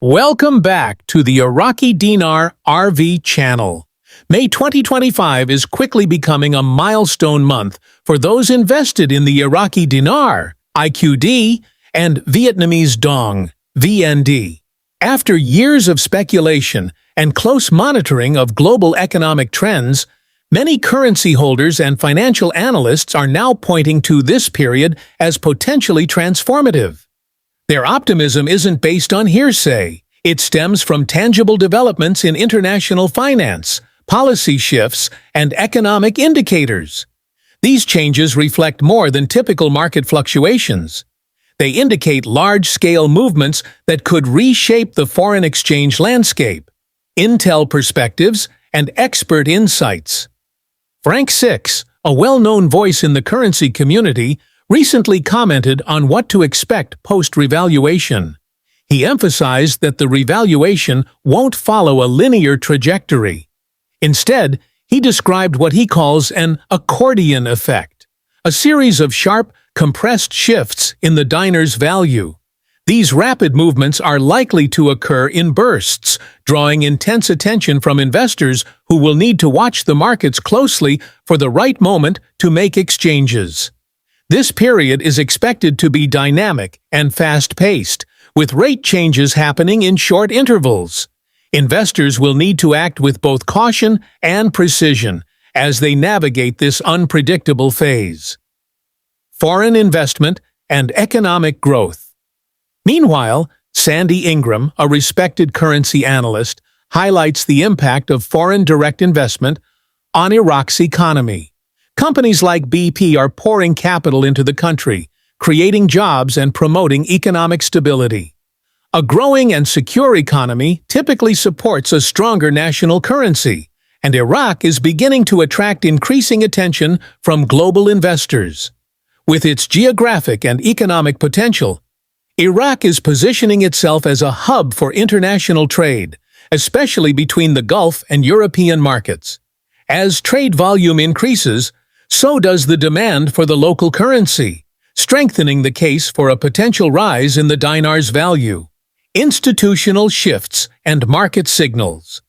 Welcome back to the Iraqi Dinar RV channel. May 2025 is quickly becoming a milestone month for those invested in the Iraqi Dinar, IQD, and Vietnamese Dong, VND. After years of speculation and close monitoring of global economic trends, many currency holders and financial analysts are now pointing to this period as potentially transformative. Their optimism isn't based on hearsay. It stems from tangible developments in international finance, policy shifts, and economic indicators. These changes reflect more than typical market fluctuations. They indicate large-scale movements that could reshape the foreign exchange landscape. Intel perspectives and expert insights. Frank Six, a well-known voice in the currency community, recently commented on what to expect post-revaluation. He emphasized that the revaluation won't follow a linear trajectory. Instead, he described what he calls an accordion effect, a series of sharp, compressed shifts in the dinar's value. These rapid movements are likely to occur in bursts, drawing intense attention from investors who will need to watch the markets closely for the right moment to make exchanges. This period is expected to be dynamic and fast-paced, with rate changes happening in short intervals. Investors will need to act with both caution and precision as they navigate this unpredictable phase. Foreign investment and economic growth. Meanwhile, Sandy Ingram, a respected currency analyst, highlights the impact of foreign direct investment on Iraq's economy. Companies like BP are pouring capital into the country, creating jobs and promoting economic stability. A growing and secure economy typically supports a stronger national currency, and Iraq is beginning to attract increasing attention from global investors. With its geographic and economic potential, Iraq is positioning itself as a hub for international trade, especially between the Gulf and European markets. As trade volume increases, so does the demand for the local currency, strengthening the case for a potential rise in the dinar's value. Institutional shifts and market signals.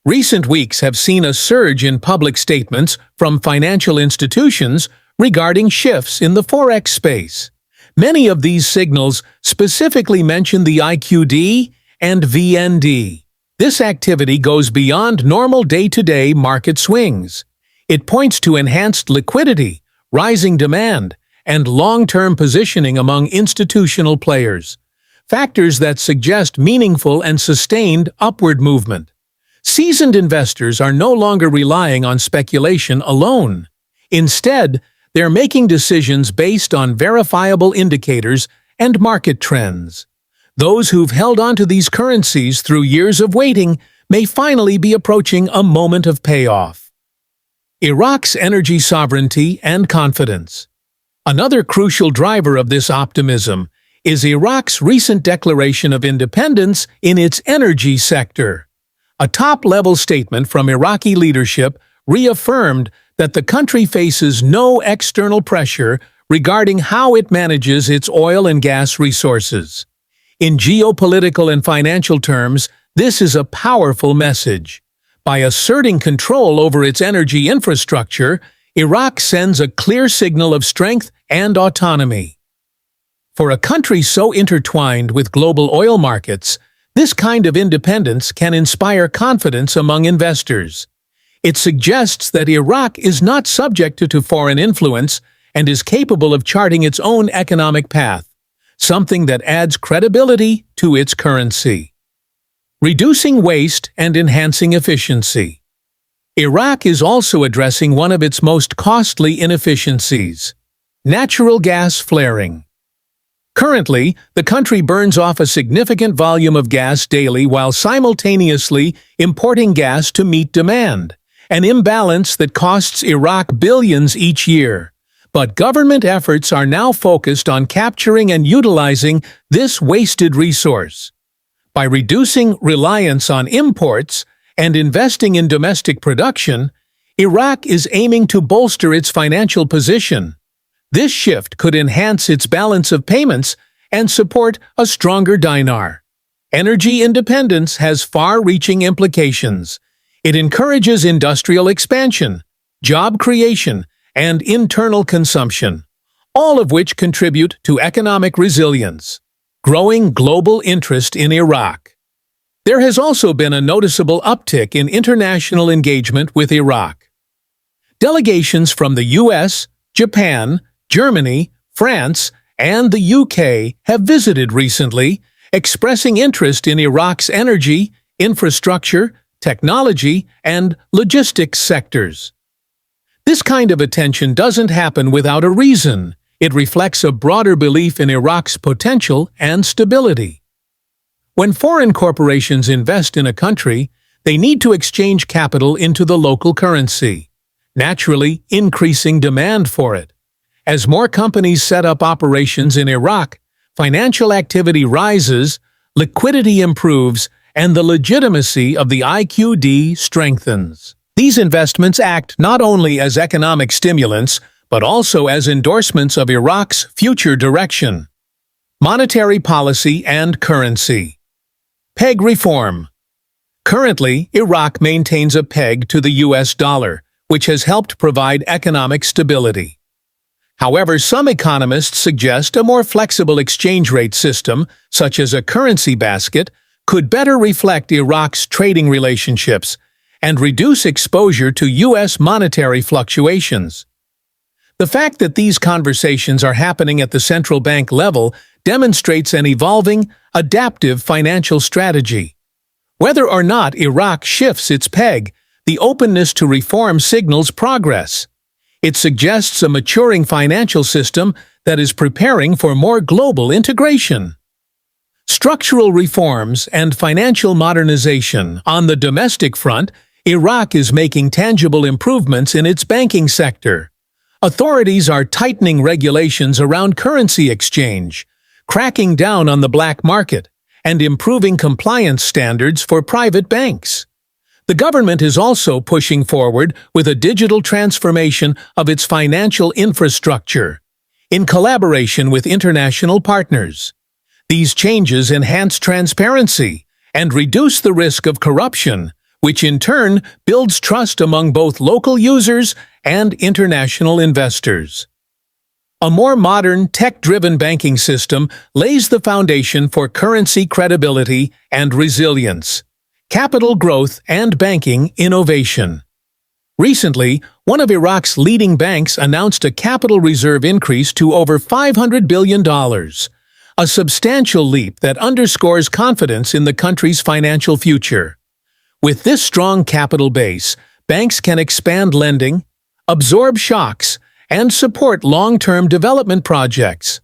Recent weeks have seen a surge in public statements from financial institutions regarding shifts in the Forex space. Many of these signals specifically mention the IQD and VND. This activity goes beyond normal day-to-day market swings. It points to enhanced liquidity, rising demand, and long-term positioning among institutional players, factors that suggest meaningful and sustained upward movement. Seasoned investors are no longer relying on speculation alone. Instead, they're making decisions based on verifiable indicators and market trends. Those who've held onto these currencies through years of waiting may finally be approaching a moment of payoff. Iraq's energy sovereignty and confidence. Another crucial driver of this optimism is Iraq's recent declaration of independence in its energy sector. A top-level statement from Iraqi leadership reaffirmed that the country faces no external pressure regarding how it manages its oil and gas resources. In geopolitical and financial terms, this is a powerful message. By asserting control over its energy infrastructure, Iraq sends a clear signal of strength and autonomy. For a country so intertwined with global oil markets, this kind of independence can inspire confidence among investors. It suggests that Iraq is not subject to foreign influence and is capable of charting its own economic path, something that adds credibility to its currency. Reducing waste and enhancing efficiency. Iraq is also addressing one of its most costly inefficiencies: natural gas flaring. Currently, the country burns off a significant volume of gas daily while simultaneously importing gas to meet demand, an imbalance that costs Iraq billions each year. But government efforts are now focused on capturing and utilizing this wasted resource. By reducing reliance on imports and investing in domestic production, Iraq is aiming to bolster its financial position. This shift could enhance its balance of payments and support a stronger dinar. Energy independence has far-reaching implications. It encourages industrial expansion, job creation, and internal consumption, all of which contribute to economic resilience. Growing global interest in Iraq. There has also been a noticeable uptick in international engagement with Iraq. Delegations from the US, Japan, Germany, France, and the UK have visited recently, expressing interest in Iraq's energy, infrastructure, technology, and logistics sectors. This kind of attention doesn't happen without a reason. It reflects a broader belief in Iraq's potential and stability. When foreign corporations invest in a country, they need to exchange capital into the local currency, naturally increasing demand for it. As more companies set up operations in Iraq, financial activity rises, liquidity improves, and the legitimacy of the IQD strengthens. These investments act not only as economic stimulants, but also as endorsements of Iraq's future direction. Monetary policy and currency. Peg reform. Currently, Iraq maintains a peg to the US dollar, which has helped provide economic stability. However, some economists suggest a more flexible exchange rate system, such as a currency basket, could better reflect Iraq's trading relationships and reduce exposure to US monetary fluctuations. The fact that these conversations are happening at the central bank level demonstrates an evolving, adaptive financial strategy. Whether or not Iraq shifts its peg, the openness to reform signals progress. It suggests a maturing financial system that is preparing for more global integration. Structural reforms and financial modernization. On the domestic front, Iraq is making tangible improvements in its banking sector. Authorities are tightening regulations around currency exchange, cracking down on the black market, and improving compliance standards for private banks. The government is also pushing forward with a digital transformation of its financial infrastructure, in collaboration with international partners. These changes enhance transparency and reduce the risk of corruption, which in turn builds trust among both local users and international investors. A more modern, tech-driven banking system lays the foundation for currency credibility and resilience, capital growth, and banking innovation. Recently, one of Iraq's leading banks announced a capital reserve increase to over $500 billion, a substantial leap that underscores confidence in the country's financial future. With this strong capital base, banks can expand lending, absorb shocks, and support long-term development projects.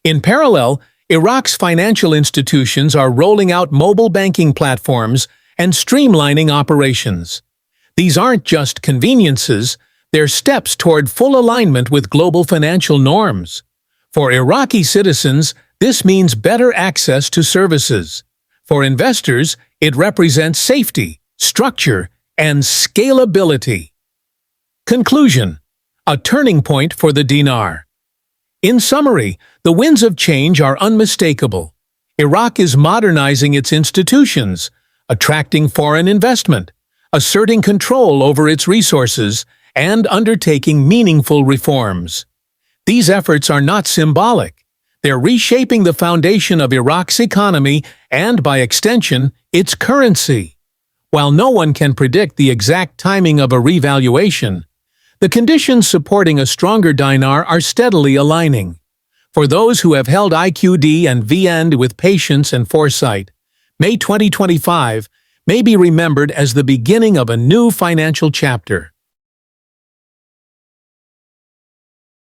In parallel, Iraq's financial institutions are rolling out mobile banking platforms and streamlining operations. These aren't just conveniences, they're steps toward full alignment with global financial norms. For Iraqi citizens, this means better access to services. For investors, it represents safety, structure, and scalability. Conclusion: a turning point for the dinar. In summary, the winds of change are unmistakable. Iraq is modernizing its institutions, attracting foreign investment, asserting control over its resources, and undertaking meaningful reforms. These efforts are not symbolic. They're reshaping the foundation of Iraq's economy and, by extension, its currency. While no one can predict the exact timing of a revaluation, the conditions supporting a stronger dinar are steadily aligning. For those who have held IQD and VN with patience and foresight, May 2025 may be remembered as the beginning of a new financial chapter.